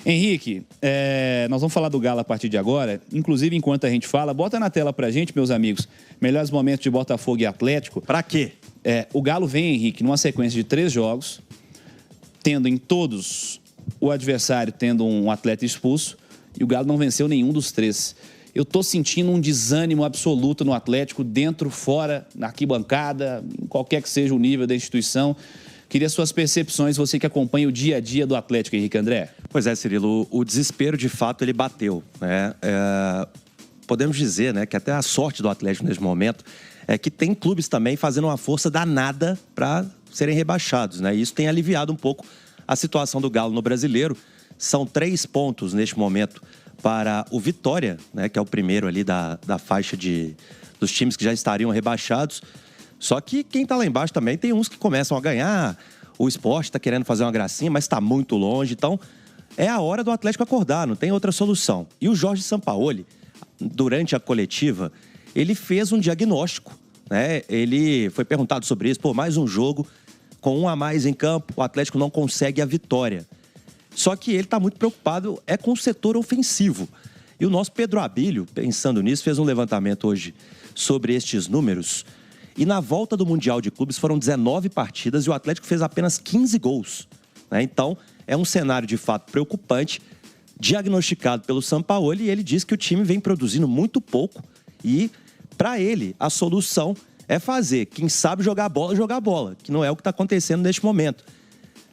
Henrique, nós vamos falar do Galo a partir de agora. Inclusive, enquanto a gente fala, bota na tela pra gente, meus amigos, melhores momentos de Botafogo e Atlético. Pra quê? O Galo vem, Henrique, numa sequência de 3 jogos, tendo em todos o adversário tendo um atleta expulso, e o Galo não venceu nenhum dos 3. Eu tô sentindo um desânimo absoluto no Atlético, dentro, fora, na arquibancada, em qualquer que seja o nível da instituição. Queria suas percepções, você que acompanha o dia a dia do Atlético, Henrique André. Pois é, Cirilo, o desespero de fato ele bateu, né? Podemos dizer, né, que até a sorte do Atlético nesse momento é que tem clubes também fazendo uma força danada para serem rebaixados, né? E isso tem aliviado um pouco a situação do Galo no Brasileiro. São 3 pontos neste momento para o Vitória, né, que é o primeiro ali da faixa dos times que já estariam rebaixados. Só que quem está lá embaixo também tem uns que começam a ganhar. O Sport está querendo fazer uma gracinha, mas está muito longe. Então, é a hora do Atlético acordar, não tem outra solução. E o Jorge Sampaoli, durante a coletiva, ele fez um diagnóstico, né? Ele foi perguntado sobre isso. Mais um jogo, com 1 a mais em campo, o Atlético não consegue a vitória. Só que ele está muito preocupado com o setor ofensivo. E o nosso Pedro Abílio, pensando nisso, fez um levantamento hoje sobre estes números. E na volta do Mundial de Clubes foram 19 partidas e o Atlético fez apenas 15 gols. Né? Então, é um cenário de fato preocupante, diagnosticado pelo Sampaoli, e ele diz que o time vem produzindo muito pouco. E, para ele, a solução é fazer quem sabe jogar bola, que não é o que está acontecendo neste momento.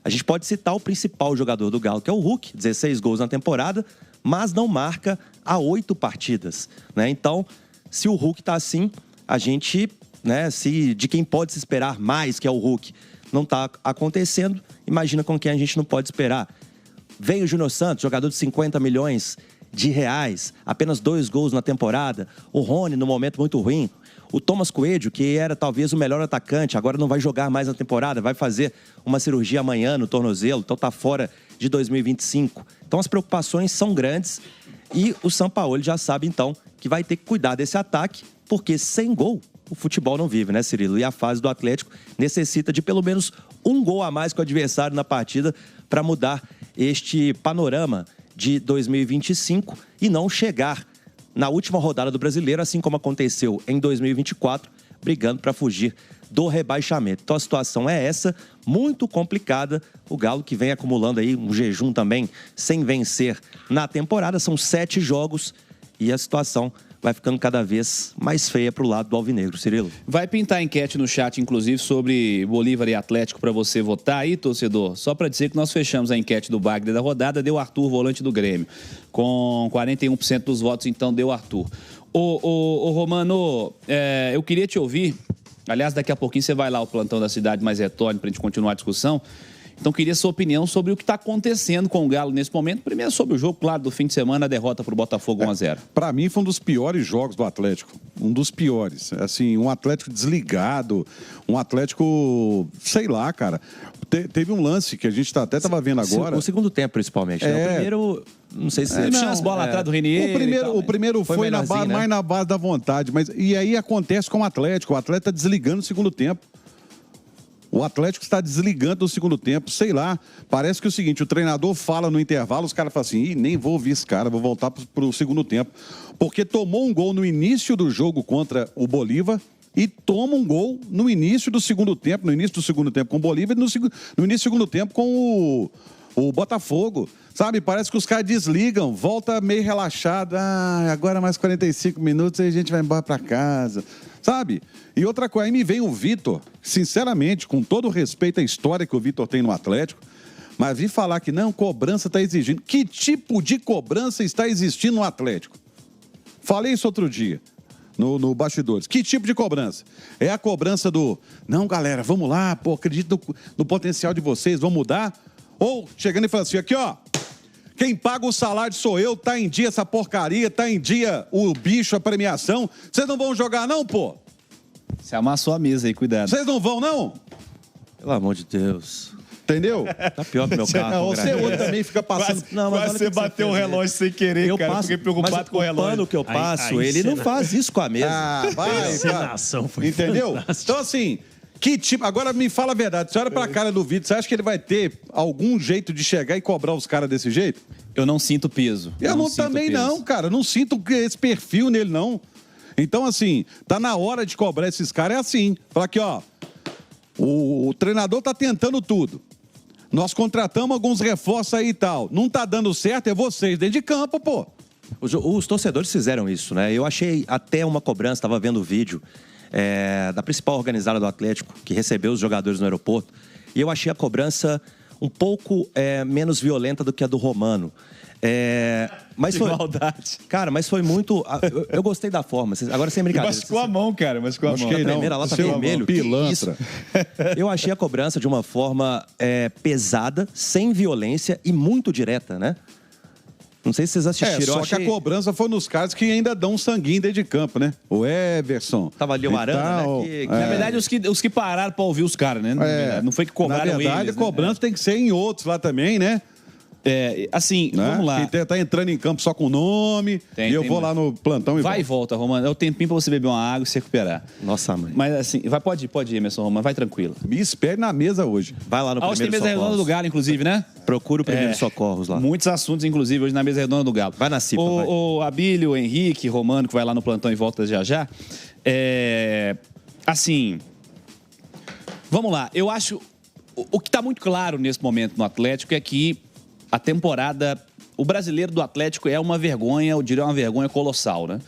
A gente pode citar o principal jogador do Galo, que é o Hulk, 16 gols na temporada, mas não marca há 8 partidas. Né? Então, se o Hulk está assim, a gente... se de quem pode se esperar mais, que é o Hulk, não está acontecendo, imagina com quem a gente não pode esperar. Vem o Júnior Santos, jogador de 50 milhões de reais, apenas 2 gols na temporada. O Rony, no momento muito ruim. O Thomas Coelho, que era talvez o melhor atacante, agora não vai jogar mais na temporada, vai fazer uma cirurgia amanhã no tornozelo, então está fora de 2025. Então as preocupações são grandes e o Sampaoli já sabe, então, que vai ter que cuidar desse ataque, porque sem gol o futebol não vive, né, Cirilo? E a fase do Atlético necessita de pelo menos 1 gol a mais que o adversário na partida para mudar este panorama de 2025 e não chegar na última rodada do Brasileiro, assim como aconteceu em 2024, brigando para fugir do rebaixamento. Então a situação é essa, muito complicada. O Galo que vem acumulando aí um jejum também sem vencer na temporada. São 7 jogos e a situação vai ficando cada vez mais feia para o lado do alvinegro, Cirilo. Vai pintar enquete no chat, inclusive, sobre Bolívar e Atlético para você votar aí, torcedor. Só para dizer que nós fechamos a enquete do Bagre da rodada, deu Arthur, volante do Grêmio. Com 41% dos votos, então, deu Arthur. Ô Romano, eu queria te ouvir. Aliás, daqui a pouquinho você vai lá ao plantão da Cidade, mas retorne para a gente continuar a discussão. Então, queria sua opinião sobre o que está acontecendo com o Galo nesse momento. Primeiro, sobre o jogo, claro, do fim de semana, a derrota para o Botafogo 1-0. Para mim, foi um dos piores jogos do Atlético. Um dos piores. Assim, um Atlético desligado, um Atlético, sei lá, cara. Teve um lance que a gente até estava vendo agora. O segundo tempo, principalmente. Né? O primeiro, não sei se... Tinha as bolas atrás do Renier. O primeiro foi na base, né? Mais na base da vontade. Mas, e aí acontece com o Atlético. O Atlético está desligando no segundo tempo. O Atlético está desligando no segundo tempo, sei lá. Parece que é o seguinte, o treinador fala no intervalo, os caras falam assim, nem vou ouvir esse cara, vou voltar para o segundo tempo. Porque tomou um gol no início do jogo contra o Bolívar e toma um gol no início do segundo tempo, com o Bolívar e no início do segundo tempo com o Botafogo. Sabe, parece que os caras desligam, volta meio relaxado. Agora mais 45 minutos e a gente vai embora para casa. Sabe? E outra coisa, aí me vem o Vitor, sinceramente, com todo o respeito à história que o Vitor tem no Atlético, mas vi falar que não, cobrança está exigindo. Que tipo de cobrança está existindo no Atlético? Falei isso outro dia, no Bastidores. Que tipo de cobrança? É a cobrança do, não, galera, vamos lá, acredito no potencial de vocês, vamos mudar? Ou chegando e falando assim, aqui, ó, quem paga o salário sou eu, tá em dia essa porcaria, tá em dia o bicho, a premiação. Vocês não vão jogar não, pô? Você amassou a mesa aí, cuidado. Vocês não vão não? Pelo amor de Deus. Entendeu? Tá pior que meu carro. Você outro também fica passando... Mas você bateu o relógio sem querer, cara. Eu fiquei preocupado com o relógio. O pano que eu passo, ele não faz isso com a mesa. Vai. Encenação foi entendeu? fantástica. Então assim... Que tipo... Agora me fala a verdade. Você olha pra cara do Vitor, você acha que ele vai ter algum jeito de chegar e cobrar os caras desse jeito? Eu não sinto peso. Eu não também peso. Não, cara. Eu não sinto esse perfil nele, não. Então, assim, tá na hora de cobrar esses caras. É assim. Falar aqui, ó. O treinador tá tentando tudo. Nós contratamos alguns reforços aí e tal. Não tá dando certo, é vocês dentro de campo, pô. Os torcedores fizeram isso, né? Eu achei até uma cobrança, estava vendo o vídeo da principal organizada do Atlético, que recebeu os jogadores no aeroporto, e eu achei a cobrança um pouco menos violenta do que a do Romano. Mas foi maldade. Cara, mas foi muito... Eu gostei da forma. Agora, sem brincadeira. Mas com a mão, cara. Mas com a mão. A primeira lá tá vermelho. Pilantra. Eu achei a cobrança de uma forma pesada, sem violência e muito direta, né? Não sei se vocês assistiram. Só que a cobrança foi nos caras que ainda dão um sanguinho dentro de campo, né? O Everson. Tava ali o Arana, né? Na verdade, os que pararam pra ouvir os caras, né? Não foi que cobraram eles. Na verdade, a cobrança tem que ser em outros lá também, né? Assim, né? Vamos lá. Quem tá entrando em campo só com nome. E eu vou lá no plantão e vai e volta, Romano. É o tempinho pra você beber uma água e se recuperar. Nossa, mãe. Mas assim, pode ir, Emerson Romano. Vai tranquilo. Me espere na mesa hoje. Vai lá no primeiro hoje tem mesa redonda do Galo, inclusive, né? Procura o primeiro socorros lá. Muitos assuntos, inclusive, hoje na mesa redonda do Galo. Vai na CIPA, o Abílio, o Henrique, Romano, que vai lá no plantão e volta já. Assim, vamos lá. Eu acho... O que tá muito claro nesse momento no Atlético é que a temporada, o brasileiro do Atlético é uma vergonha, eu diria uma vergonha colossal, né?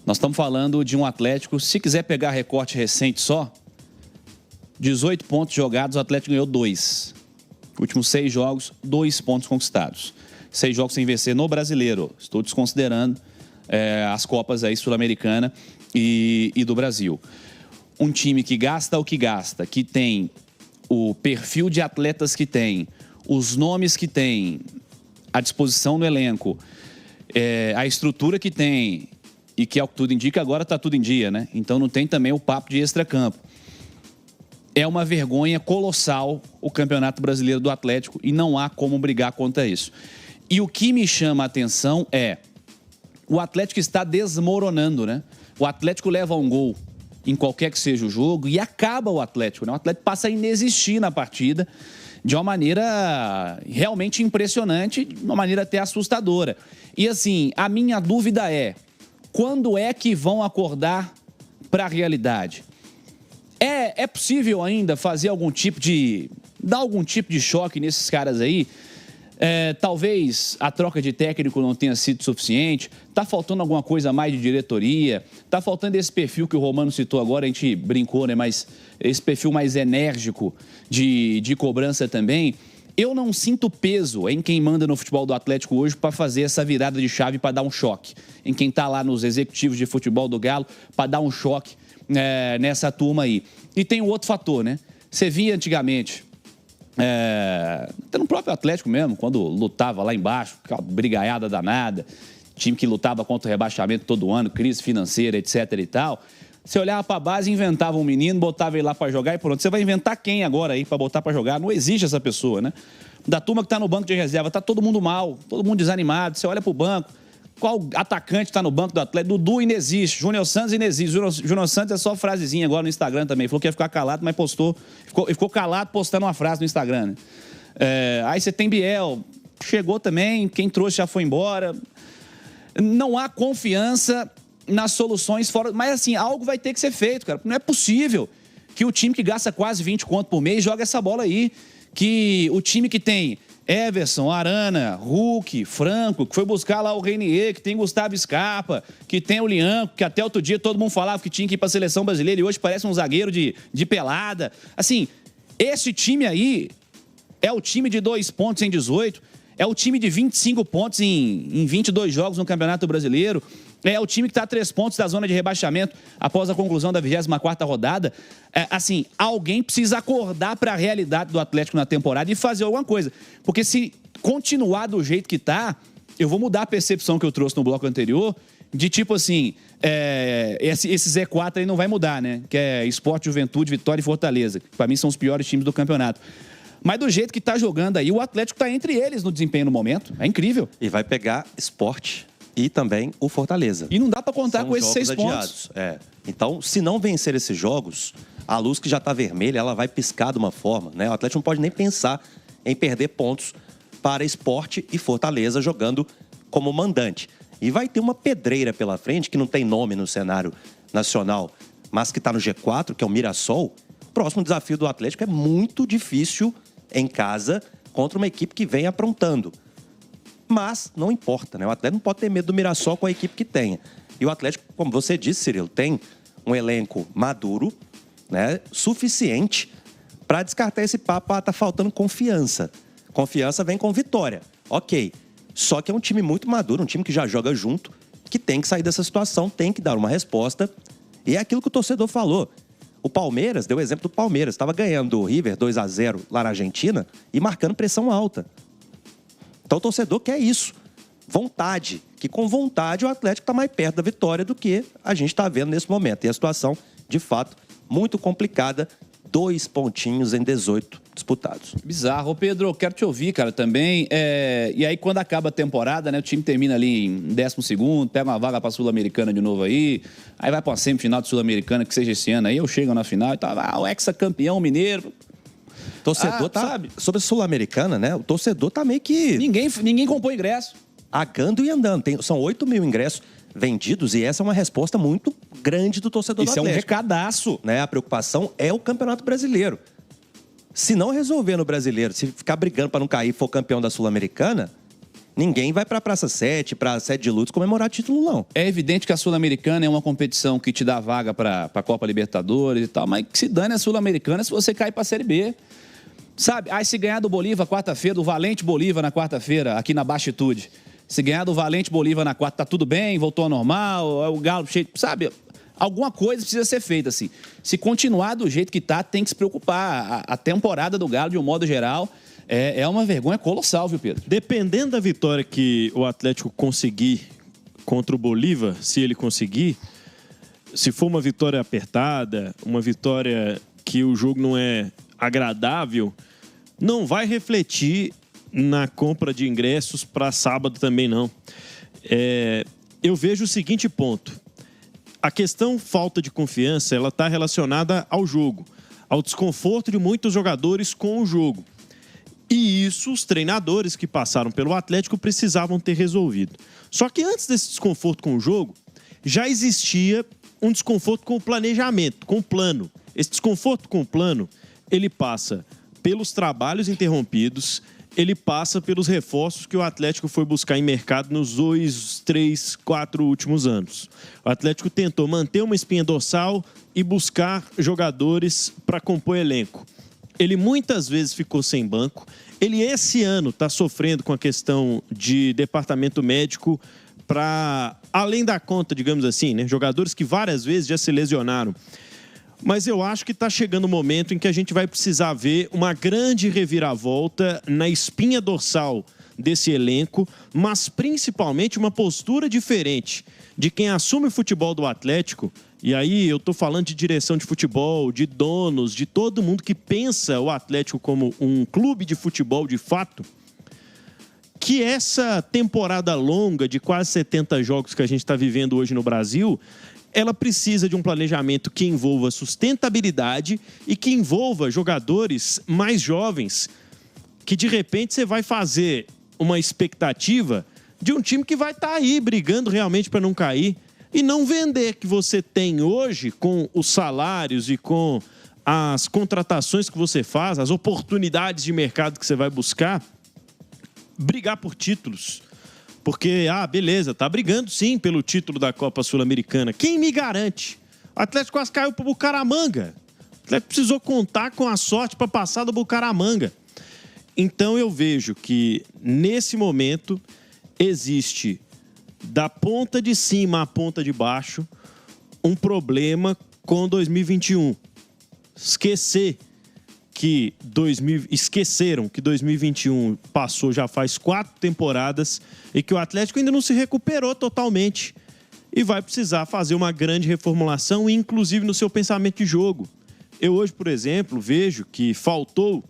Nós estamos falando de um Atlético, se quiser pegar recorte recente só, 18 pontos jogados, o Atlético ganhou 2. Últimos 6 jogos, 2 pontos conquistados. 6 jogos sem vencer no brasileiro, estou desconsiderando as Copas aí sul-americana e do Brasil. Um time que gasta o que gasta, que tem o perfil de atletas que tem, os nomes que tem, a disposição no elenco, a estrutura que tem, e que, ao que tudo indica, agora está tudo em dia, né? Então não tem também o papo de extracampo. É uma vergonha colossal o Campeonato Brasileiro do Atlético e não há como brigar contra isso. E o que me chama a atenção é o Atlético está desmoronando, né? O Atlético leva um gol em qualquer que seja o jogo e acaba o Atlético, né? O Atlético passa a inexistir na partida de uma maneira realmente impressionante, de uma maneira até assustadora. E assim, a minha dúvida é, quando é que vão acordar para a realidade? É possível ainda fazer dar algum tipo de choque nesses caras aí? Talvez a troca de técnico não tenha sido suficiente, tá faltando alguma coisa a mais de diretoria, tá faltando esse perfil que o Romano citou agora, a gente brincou, né? Mas esse perfil mais enérgico de cobrança também. Eu não sinto peso em quem manda no futebol do Atlético hoje para fazer essa virada de chave para dar um choque. Em quem tá lá nos executivos de futebol do Galo para dar um choque nessa turma aí. E tem um outro fator, né? Você via antigamente... até no próprio Atlético mesmo, quando lutava lá embaixo, aquela brigaiada danada, time que lutava contra o rebaixamento todo ano, crise financeira, etc e tal. Você olhava pra base, inventava um menino, botava ele lá pra jogar e pronto. Você vai inventar quem agora aí pra botar pra jogar? Não existe essa pessoa, né? Da turma que tá no banco de reserva, tá todo mundo mal, todo mundo desanimado. Você olha pro banco, qual atacante tá no banco do Atlético? Dudu inexiste, Júnior Santos inexiste. Júnior Santos é só frasezinha agora no Instagram também. Falou que ia ficar calado, mas postou. Ficou calado postando uma frase no Instagram, né? Aí você tem Biel, chegou também, quem trouxe já foi embora. Não há confiança nas soluções fora... Mas assim, algo vai ter que ser feito, cara. Não é possível que o time que gasta quase 20 conto por mês joga essa bola aí. Que o time que tem Everson, Arana, Hulk, Franco, que foi buscar lá o Renier, que tem Gustavo Scarpa, que tem o Lianco, que até outro dia todo mundo falava que tinha que ir pra seleção brasileira e hoje parece um zagueiro de pelada. Assim, esse time aí é o time de 2 pontos em 18, é o time de 25 pontos em 22 jogos no Campeonato Brasileiro, é o time que está a 3 pontos da zona de rebaixamento após a conclusão da 24ª rodada. Assim, alguém precisa acordar para a realidade do Atlético na temporada e fazer alguma coisa. Porque se continuar do jeito que está, eu vou mudar a percepção que eu trouxe no bloco anterior, de tipo assim, esse Z4 aí não vai mudar, né? Que é Sport, Juventude, Vitória e Fortaleza. Que para mim são os piores times do campeonato. Mas do jeito que tá jogando aí, o Atlético tá entre eles no desempenho no momento. É incrível. E vai pegar Sport e também o Fortaleza. E não dá para contar com esses 6 pontos. Então, se não vencer esses jogos, A luz que já está vermelha, ela vai piscar de uma forma, né? O Atlético não pode nem pensar em perder pontos para Sport e Fortaleza jogando como mandante. E vai ter uma pedreira pela frente, que não tem nome no cenário nacional, mas que está no G4, que é o Mirassol. O próximo desafio do Atlético é muito difícil em casa contra uma equipe que vem aprontando. Mas não importa, né? O Atlético não pode ter medo do Mirassol com a equipe que tenha. E o Atlético, como você disse, Cirilo, tem um elenco maduro, né, suficiente para descartar esse papo. Tá faltando confiança. Confiança vem com vitória. Ok. Só que é um time muito maduro, um time que já joga junto, que tem que sair dessa situação, tem que dar uma resposta. E é aquilo que o torcedor falou. O Palmeiras, deu o exemplo do Palmeiras, estava ganhando o River 2-0 lá na Argentina e marcando pressão alta. Então o torcedor quer isso. Vontade. Que com vontade o Atlético está mais perto da vitória do que a gente está vendo nesse momento. E a situação, de fato, muito complicada. 2 pontinhos em 18 disputados. Bizarro. Ô Pedro, eu quero te ouvir, cara, também. E aí, quando acaba a temporada, né, o time termina ali em 12º, pega uma vaga pra Sul-Americana de novo aí vai pra uma semifinal de Sul-Americana, que seja esse ano aí, eu chego na final e tal, o ex-campeão mineiro. Torcedor sabe? Sobre a Sul-Americana, né, o torcedor tá meio que... Ninguém compõe ingresso. Agando e andando. São 8 mil ingressos vendidos e essa é uma resposta muito grande do torcedor do Atlético. Isso é um recadaço. Né? A preocupação é o Campeonato Brasileiro. Se não resolver no Brasileiro, se ficar brigando para não cair e for campeão da Sul-Americana, ninguém vai para a Praça 7, para a Sede de Luz comemorar título, não. É evidente que a Sul-Americana é uma competição que te dá vaga para a Copa Libertadores e tal, mas que se dane a Sul-Americana se você cair para a Série B. Sabe? Aí se ganhar do Bolívar quarta-feira, do Valente Bolívar na quarta-feira, aqui na Baixitude. Se ganhar do Valente Bolívar na quarta, tá tudo bem, voltou ao normal, o Galo cheio... Sabe? Alguma coisa precisa ser feita, assim. Se continuar do jeito que tá, tem que se preocupar. A temporada do Galo, de um modo geral, é uma vergonha colossal, viu, Pedro? Dependendo da vitória que o Atlético conseguir contra o Bolívar, se ele conseguir, se for uma vitória apertada, uma vitória que o jogo não é agradável, não vai refletir na compra de ingressos para sábado também, não. Eu vejo o seguinte ponto. A questão falta de confiança, ela está relacionada ao jogo, ao desconforto de muitos jogadores com o jogo. E isso os treinadores que passaram pelo Atlético precisavam ter resolvido. Só que antes desse desconforto com o jogo, já existia um desconforto com o planejamento, com o plano. Esse desconforto com o plano, ele passa pelos trabalhos interrompidos, ele passa pelos reforços que o Atlético foi buscar em mercado nos 2, 3, 4 últimos anos. O Atlético tentou manter uma espinha dorsal e buscar jogadores para compor elenco. Ele muitas vezes ficou sem banco. Ele, esse ano, está sofrendo com a questão de departamento médico para além da conta, digamos assim, né? Jogadores que várias vezes já se lesionaram. Mas eu acho que está chegando o momento em que a gente vai precisar ver uma grande reviravolta na espinha dorsal desse elenco, mas principalmente uma postura diferente de quem assume o futebol do Atlético. E aí eu estou falando de direção de futebol, de donos, de todo mundo que pensa o Atlético como um clube de futebol de fato, que essa temporada longa de quase 70 jogos que a gente está vivendo hoje no Brasil, ela precisa de um planejamento que envolva sustentabilidade e que envolva jogadores mais jovens, que de repente você vai fazer uma expectativa de um time que vai estar aí brigando realmente para não cair e não vender que você tem hoje com os salários e com as contratações que você faz, as oportunidades de mercado que você vai buscar, brigar por títulos. Porque, beleza, tá brigando sim pelo título da Copa Sul-Americana. Quem me garante? O Atlético quase caiu pro Bucaramanga. O Atlético precisou contar com a sorte para passar do Bucaramanga. Então eu vejo que, nesse momento, existe, da ponta de cima à ponta de baixo, um problema com 2021. Esqueceram que 2021 passou já faz 4 temporadas e que o Atlético ainda não se recuperou totalmente e vai precisar fazer uma grande reformulação, inclusive no seu pensamento de jogo. Eu hoje, por exemplo, vejo que faltou,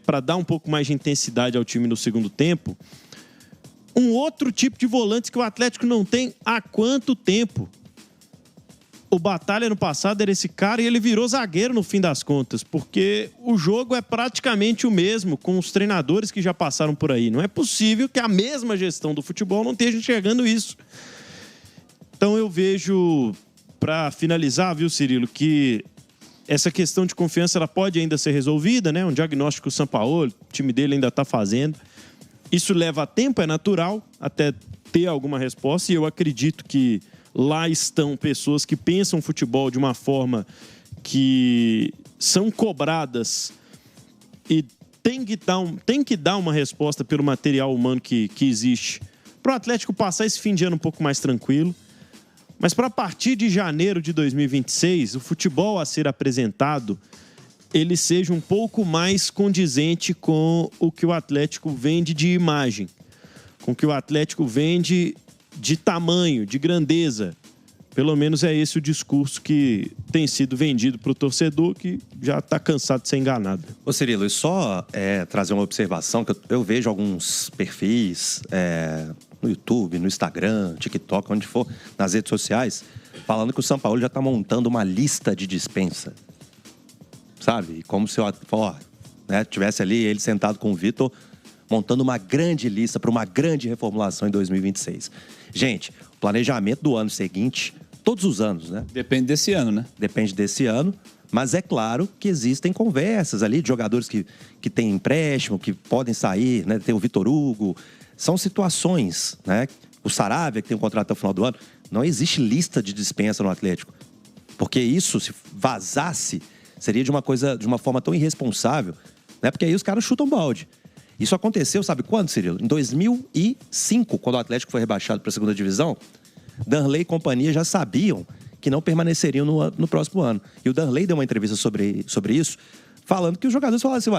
para dar um pouco mais de intensidade ao time no segundo tempo, um outro tipo de volante que o Atlético não tem há quanto tempo? o Batalha no passado era esse cara e ele virou zagueiro no fim das contas, porque o jogo é praticamente o mesmo com os treinadores que já passaram por aí. Não é possível que a mesma gestão do futebol não esteja enxergando isso. Então eu vejo, para finalizar, viu, Cirilo, que essa questão de confiança ela pode ainda ser resolvida, né? Um diagnóstico que o Sampaoli, o time dele ainda está fazendo. Isso leva tempo, é natural, até ter alguma resposta, e eu acredito que lá estão pessoas que pensam futebol de uma forma que são cobradas e tem que dar uma resposta pelo material humano que existe para o Atlético passar esse fim de ano um pouco mais tranquilo. Mas para a partir de janeiro de 2026, o futebol a ser apresentado, ele seja um pouco mais condizente com o que o Atlético vende de imagem, com o que o Atlético vende de tamanho, de grandeza. Pelo menos é esse o discurso que tem sido vendido para o torcedor, que já está cansado de ser enganado. Ô Cirilo, e só trazer uma observação, que eu vejo alguns perfis no YouTube, no Instagram, TikTok, onde for, nas redes sociais, falando que o Sampaoli já está montando uma lista de dispensa. Sabe? Como se tivesse ali ele sentado com o Vitor, montando uma grande lista para uma grande reformulação em 2026. Gente, o planejamento do ano seguinte, todos os anos, né? Depende desse ano, né? Depende desse ano, mas é claro que existem conversas ali de jogadores que têm empréstimo, que podem sair, né? Tem o Vitor Hugo. São situações, né? O Saravia, que tem um contrato até o final do ano. Não existe lista de dispensa no Atlético. Porque isso, se vazasse, seria de uma forma tão irresponsável, né? Porque aí os caras chutam balde. Isso aconteceu, sabe quando, Cirilo? Em 2005, quando o Atlético foi rebaixado para a segunda divisão, Danley e companhia já sabiam que não permaneceriam no próximo ano. E o Danley deu uma entrevista sobre isso, falando que os jogadores falaram assim,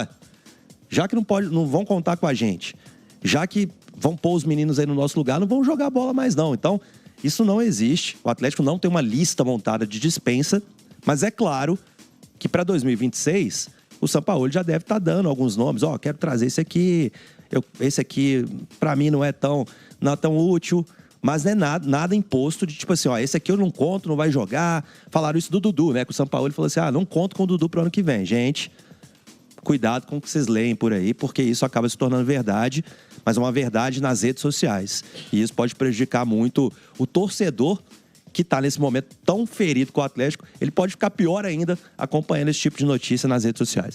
já que não vão contar com a gente, já que vão pôr os meninos aí no nosso lugar, não vão jogar bola mais não. Então, isso não existe. O Atlético não tem uma lista montada de dispensa, mas é claro que para 2026, o Sampaoli já deve estar dando alguns nomes. Quero trazer esse aqui, esse aqui para mim não é tão útil, mas não é nada imposto de tipo assim, esse aqui eu não conto, não vai jogar. Falaram isso do Dudu, né? Que o Sampaoli falou assim, não conto com o Dudu pro ano que vem. Gente, cuidado com o que vocês leem por aí, porque isso acaba se tornando verdade, mas é uma verdade nas redes sociais. E isso pode prejudicar muito o torcedor que está nesse momento tão ferido com o Atlético. Ele pode ficar pior ainda acompanhando esse tipo de notícia nas redes sociais.